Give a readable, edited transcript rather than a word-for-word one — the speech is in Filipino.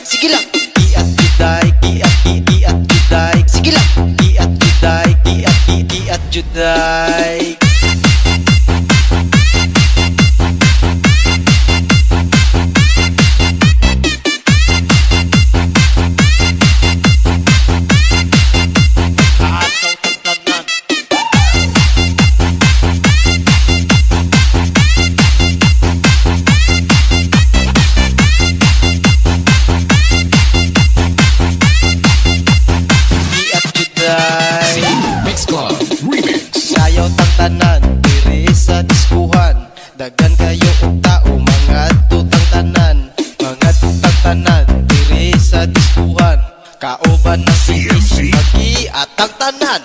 sige lang. Giat juday, giat juday, sige lang. Giat juday, giat juday. Mix Club Remix. Sayaw tang tanan, diri sa diskuhan. Dagan kayo og tao, mga tutang tanan. Mga tutang tanan, diri sa diskuhan. Kaoban na si Isi, pagi atang tanan.